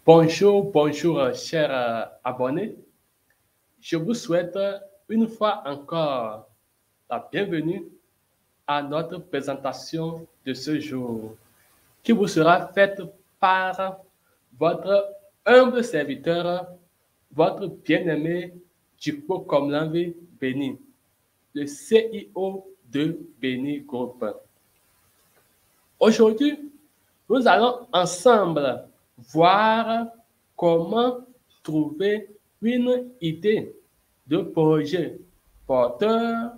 Bonjour, bonjour, chers abonnés. Je vous souhaite une fois encore la bienvenue à notre présentation de ce jour, qui vous sera faite par votre humble serviteur, votre bien-aimé Jikpo Komlanvi Beni, le CIO de Beni Group. Aujourd'hui, nous allons ensemble voir comment trouver une idée de projet porteur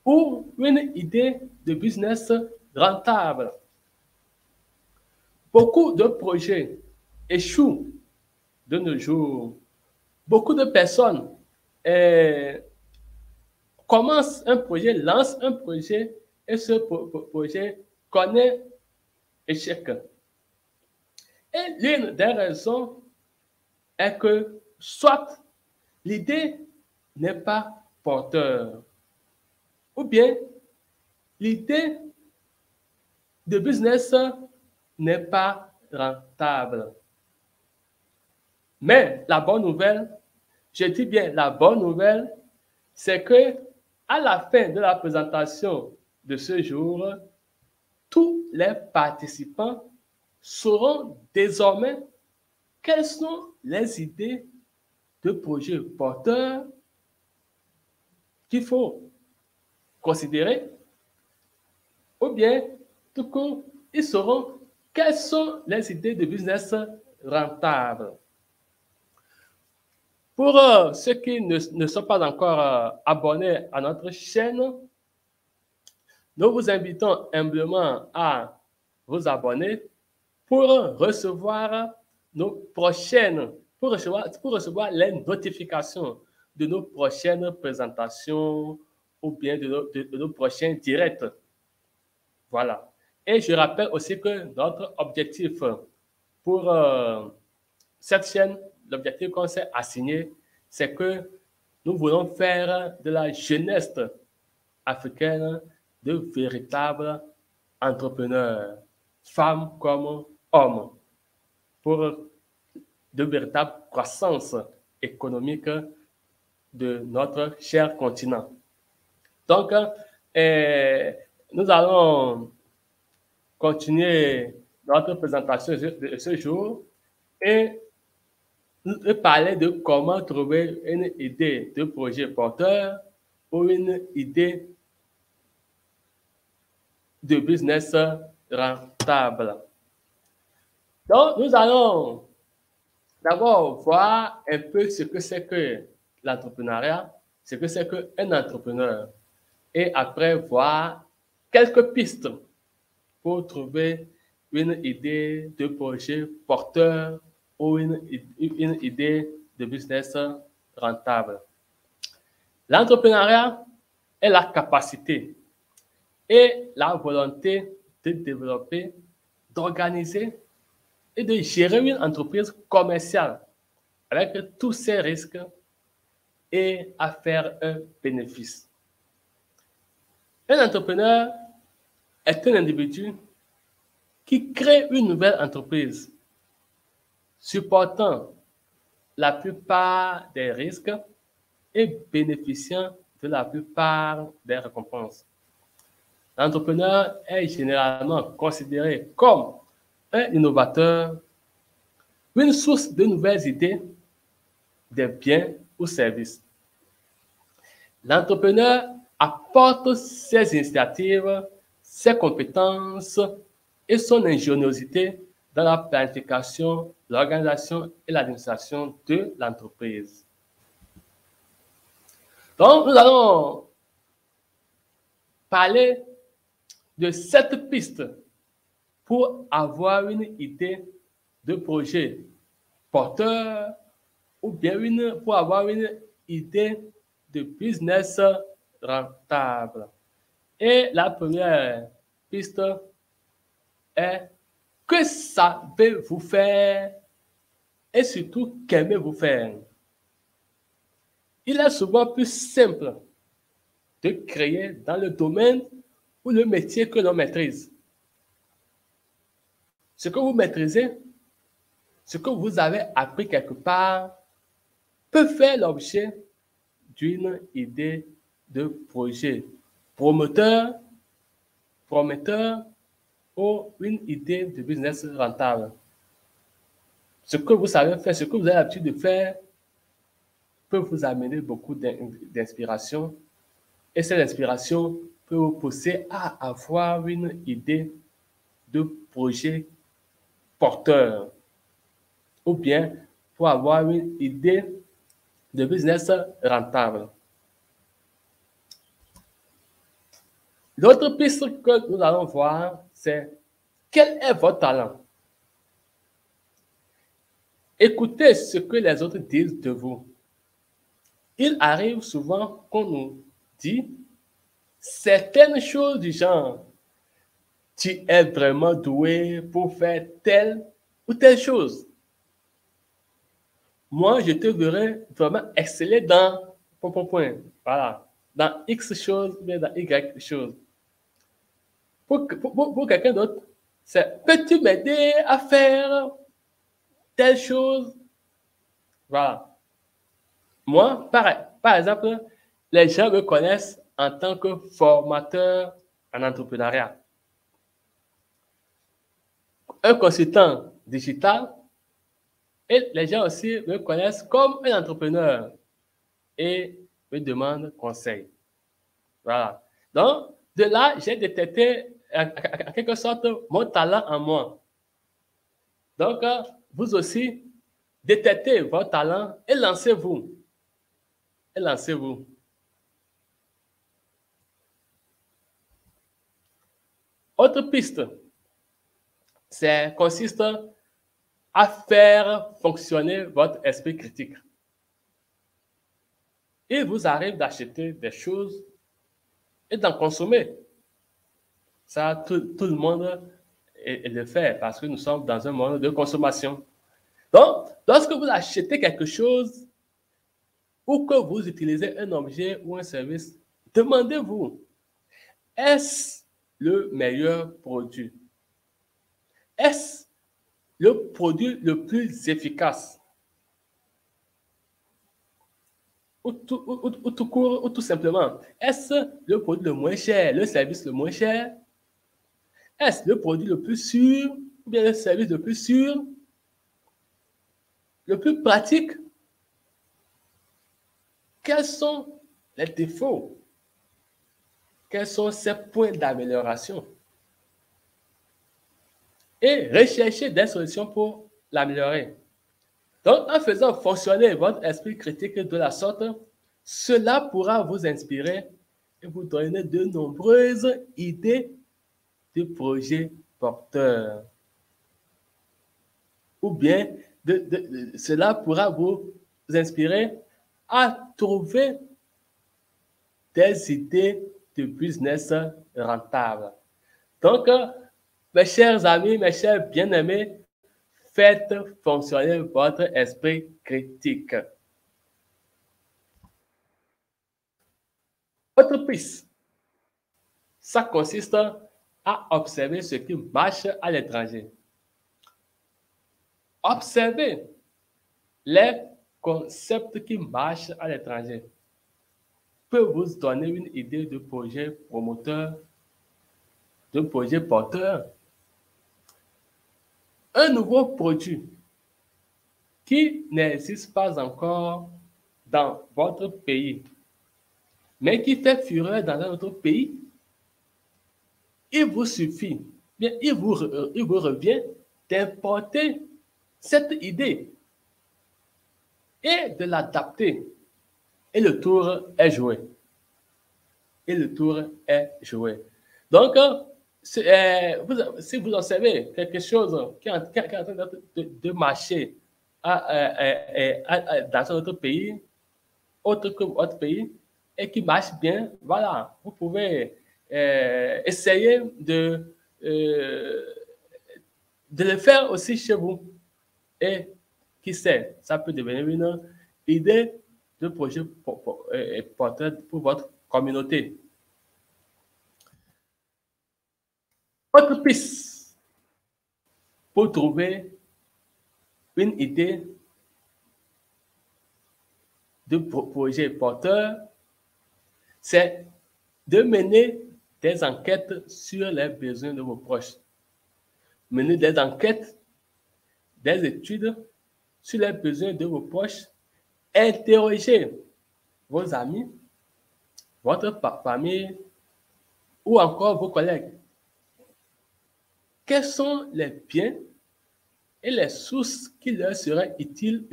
ou une idée de business rentable. Beaucoup de projets échouent de nos jours. Beaucoup de personnes commencent un projet, lancent un projet et ce projet connaît échec. Et l'une des raisons est que soit l'idée n'est pas porteur, ou bien l'idée de business n'est pas rentable. Mais la bonne nouvelle, je dis bien la bonne nouvelle, c'est que à la fin de la présentation de ce jour, tous les participants sauront désormais quelles sont les idées de projets porteurs qu'il faut considérer, ou bien tout court, ils sauront quelles sont les idées de business rentables. Pour ceux qui ne sont pas encore abonnés à notre chaîne, nous vous invitons humblement à vous abonner pour recevoir nos prochaines, pour recevoir les notifications de nos prochaines présentations ou bien de nos prochains directs. Voilà. Et je rappelle aussi que notre objectif pour cette chaîne, l'objectif qu'on s'est assigné, c'est que nous voulons faire de la jeunesse africaine de véritables entrepreneurs, femmes comme hommes, pour de véritables croissance économique de notre cher continent. Donc, nous allons continuer notre présentation de ce jour et parler de comment trouver une idée de projet porteur ou une idée de business rentable. Donc, nous allons d'abord voir un peu ce que c'est que l'entrepreneuriat, ce que c'est qu'un entrepreneur, et après voir quelques pistes pour trouver une idée de projet porteur ou une idée de business rentable. L'entrepreneuriat est la capacité et la volonté de développer, d'organiser et de gérer une entreprise commerciale avec tous ses risques et à faire un bénéfice. Un entrepreneur est un individu qui crée une nouvelle entreprise, supportant la plupart des risques et bénéficiant de la plupart des récompenses. L'entrepreneur est généralement considéré comme un innovateur, une source de nouvelles idées, des biens ou services. L'entrepreneur apporte ses initiatives, ses compétences et son ingéniosité dans la planification, l'organisation et l'administration de l'entreprise. Donc, nous allons parler de 7 pistes pour avoir une idée de projet porteur ou bien pour avoir une idée de business rentable. Et la première piste est que savez-vous faire et surtout qu'aimez-vous faire. Il est souvent plus simple de créer dans le domaine ou le métier que l'on maîtrise. Ce que vous maîtrisez, ce que vous avez appris quelque part peut faire l'objet d'une idée de projet prometteur ou une idée de business rentable. Ce que vous savez faire, ce que vous avez l'habitude de faire peut vous amener beaucoup d'inspiration et cette inspiration peut vous pousser à avoir une idée de projet porteur ou bien pour avoir une idée de business rentable. L'autre piste que nous allons voir, c'est quel est votre talent? Écoutez ce que les autres disent de vous. Il arrive souvent qu'on nous dit certaines choses du genre, tu es vraiment doué pour faire telle ou telle chose. Moi, je te verrais vraiment exceller dans point. Voilà. Dans X choses, mais dans Y choses. Pour quelqu'un d'autre, c'est peux-tu m'aider à faire telle chose? Voilà. Moi, par exemple, les gens me connaissent en tant que formateur en entrepreneuriat. Un consultant digital et les gens aussi me connaissent comme un entrepreneur et me demandent conseil. Voilà. Donc, de là, j'ai détecté en quelque sorte mon talent en moi. Donc, vous aussi, détectez votre talent et lancez-vous. Et lancez-vous. Autre piste, ça consiste à faire fonctionner votre esprit critique. Il vous arrive d'acheter des choses et d'en consommer. Ça, tout le monde le fait parce que nous sommes dans un monde de consommation. Donc, lorsque vous achetez quelque chose ou que vous utilisez un objet ou un service, demandez-vous, est-ce le meilleur produit? Est-ce le produit le plus efficace? Ou tout simplement, est-ce le produit le moins cher, le service le moins cher? Est-ce le produit le plus sûr ou bien le service le plus sûr, le plus pratique? Quels sont les défauts? Quels sont ces points d'amélioration? Et recherchez des solutions pour l'améliorer. Donc, en faisant fonctionner votre esprit critique de la sorte, cela pourra vous inspirer et vous donner de nombreuses idées de projets porteurs. Ou bien, cela pourra vous inspirer à trouver des idées de business rentables. Donc, mes chers amis, mes chers bien-aimés, faites fonctionner votre esprit critique. Autre piste, ça consiste à observer ce qui marche à l'étranger. Observez les concepts qui marchent à l'étranger peut vous donner une idée de projet promoteur, de projet porteur. Un nouveau produit qui n'existe pas encore dans votre pays, mais qui fait fureur dans un autre pays, il vous suffit, bien, il vous revient d'importer cette idée et de l'adapter. Et le tour est joué. Et le tour est joué. Donc, si vous observez quelque chose qui est en train de marcher dans un autre pays, autre que votre pays, et qui marche bien, voilà, vous pouvez essayer de le faire aussi chez vous. Et qui sait, ça peut devenir une idée de projet porteur pour votre communauté. Autre piste pour trouver une idée de projet porteur, c'est de mener des enquêtes sur les besoins de vos proches. Mener des enquêtes, des études sur les besoins de vos proches. Interroger vos amis, votre famille ou encore vos collègues. Quels sont les biens et les sources qui leur seraient utiles,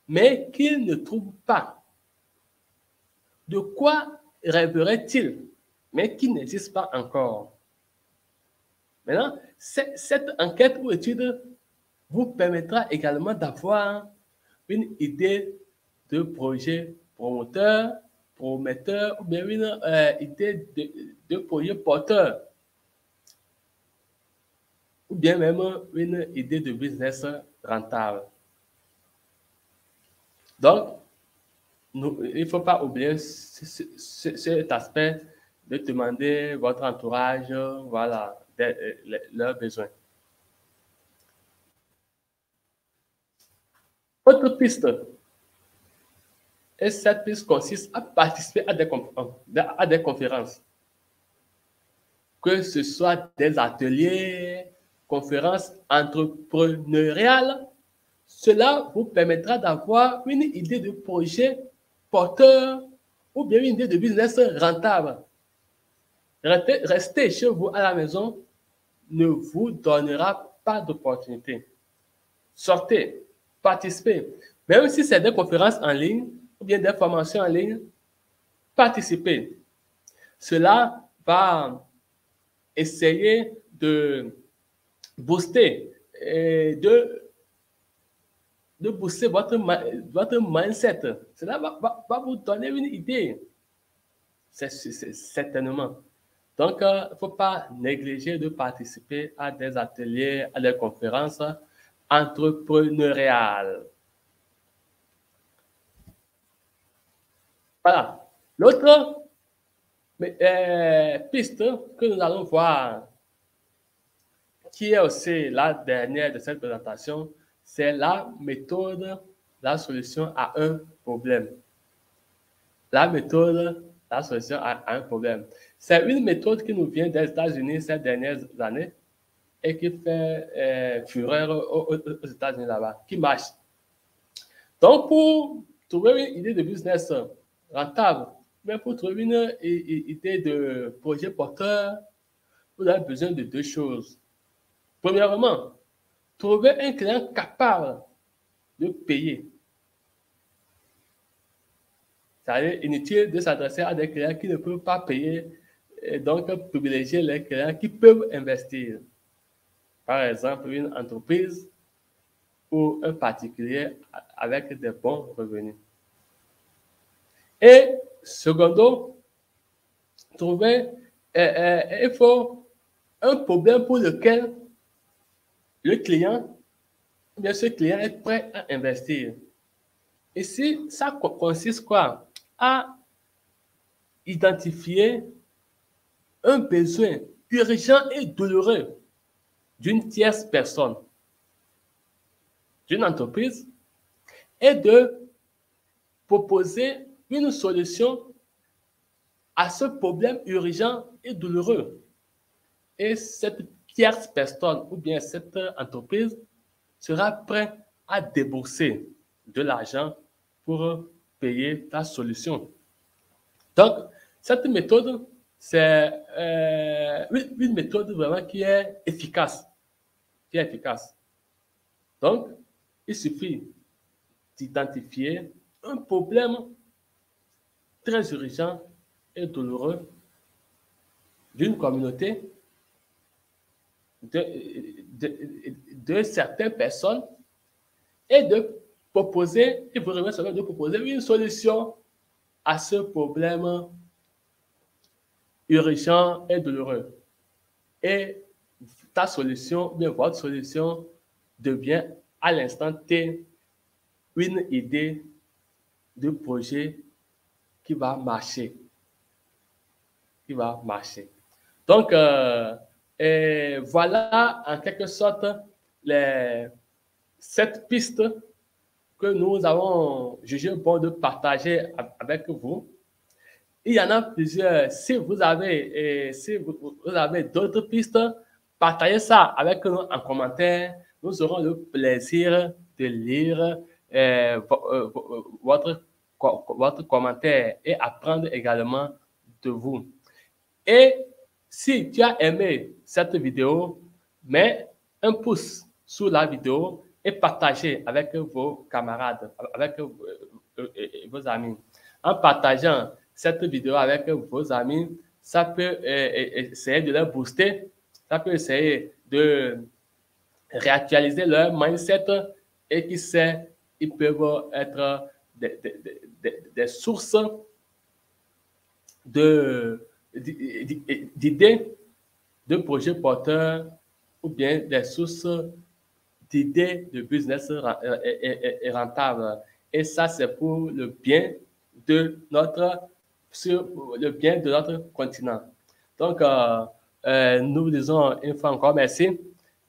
mais qu'ils ne trouvent pas? De quoi rêveraient-ils, mais qui n'existe pas encore? Maintenant, cette enquête ou étude vous permettra également d'avoir une idée de projet prometteur, ou bien une idée de projet porteur, ou bien même une idée de business rentable. Donc, il ne faut pas oublier cet aspect de demander votre entourage, voilà, leurs besoins. Autre piste, et cette piste consiste à participer à des conférences, que ce soit des ateliers, conférences entrepreneuriales. Cela vous permettra d'avoir une idée de projet porteur ou bien une idée de business rentable. Rester chez vous à la maison ne vous donnera pas d'opportunité. Sortez, participez. Même si c'est des conférences en ligne ou bien des formations en ligne, participez. Cela va essayer de booster et de booster votre mindset. Cela va vous donner une idée. C'est certainement. Donc, il ne faut pas négliger de participer à des ateliers, à des conférences entrepreneuriales. Voilà. L'autre piste que nous allons voir, qui est aussi la dernière de cette présentation, c'est la méthode, la solution à un problème. La méthode, la solution à un problème. C'est une méthode qui nous vient des États-Unis ces dernières années et qui fait fureur aux États-Unis là-bas, qui marche. Donc, pour trouver une idée de business rentable, mais pour trouver une idée de projet porteur, vous avez besoin de deux choses. Premièrement, trouver un client capable de payer. C'est-à-dire inutile de s'adresser à des clients qui ne peuvent pas payer et donc privilégier les clients qui peuvent investir. Par exemple, une entreprise ou un particulier avec des bons revenus. Et secondo, il faut un problème pour lequel le client, bien ce client est prêt à investir. Ici, ça consiste quoi? À identifier un besoin urgent et douloureux d'une tierce personne, d'une entreprise, et de proposer une solution à ce problème urgent et douloureux. Et cette tierce personne ou bien cette entreprise sera prête à débourser de l'argent pour payer ta solution. Donc, cette méthode, c'est une méthode vraiment qui est efficace. Donc, il suffit d'identifier un problème très urgent et douloureux d'une communauté, de certaines personnes, et de proposer, il faudrait de proposer une solution à ce problème urgent et douloureux. Et ta solution, bien votre solution, devient à l'instant T une idée de projet qui va marcher. Donc, voilà en quelque sorte cette piste que nous avons jugé bon de partager avec vous. Il y en a plusieurs. Si vous avez, d'autres pistes, partagez ça avec nous en commentaire. Nous aurons le plaisir de lire votre commentaire et apprendre également de vous. Et si tu as aimé cette vidéo, mets un pouce sous la vidéo et partagez avec vos camarades, avec vos amis. En partageant cette vidéo avec vos amis, ça peut essayer de les booster, ça peut essayer de réactualiser leur mindset et qui sait, ils peuvent être des sources d'idées, de projets porteurs ou bien des sources d'idées de business rentables. Et ça, c'est pour le bien de notre continent. Donc, nous vous disons une fois encore merci.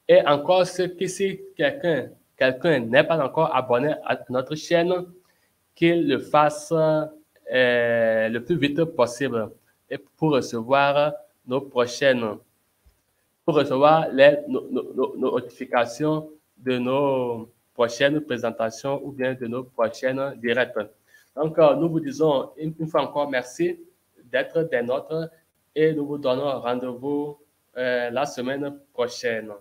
Et encore, si quelqu'un n'est pas encore abonné à notre chaîne, qu'il le fasse le plus vite possible et pour recevoir les notifications de nos prochaines présentations ou bien de nos prochaines directs. Donc, nous vous disons une fois encore merci d'être des nôtres et nous vous donnons rendez-vous la semaine prochaine.